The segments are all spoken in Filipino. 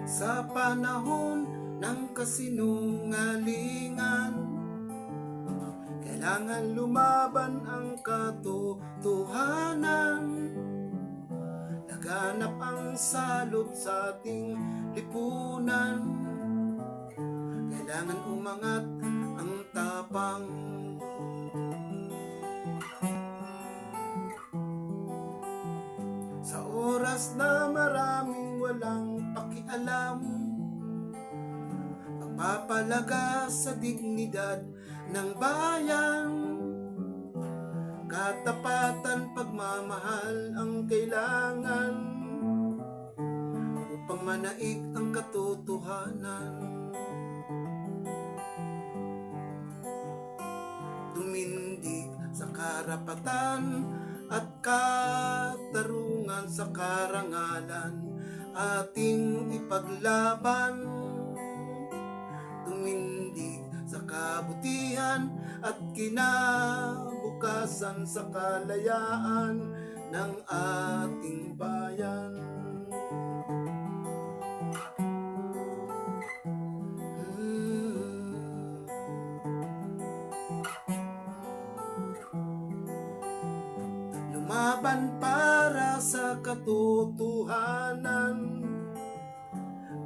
Sa panahon ng kasinungalingan, kailangan lumaban ang katotohanan. Laganap ang salot sa ating lipunan, kailangan umangat ang tapang. Sa oras na maraming walang pakialam, pagpapalaga sa dignidad ng bayan, katapatan, pagmamahal ang kailangan upang manaig ang katotohanan. Tumindig sa karapatan at katarungan, sa karangalan ating ipaglaban. Tumindig sa kabutihan at kinabukasan, sa kalayaan ng ating bayan. Lumaban para sa katotohanan,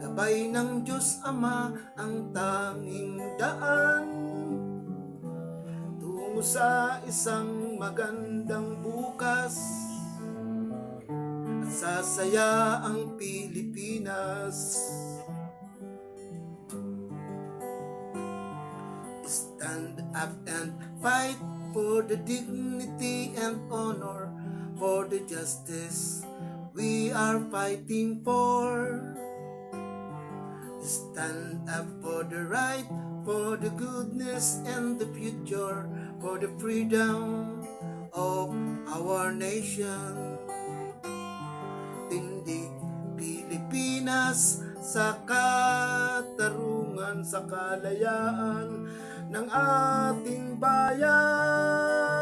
gabay ng Diyos Ama ang tanging daan tungo sa isang magandang bukas, at sasaya ang Pilipinas. Stand up and fight for the dignity and honor, for the justice we are fighting for. Stand up for the right, for the goodness and the future, for the freedom of our nation. Tindig Pilipinas sa katarungan, sa kalayaan ng ating bayan.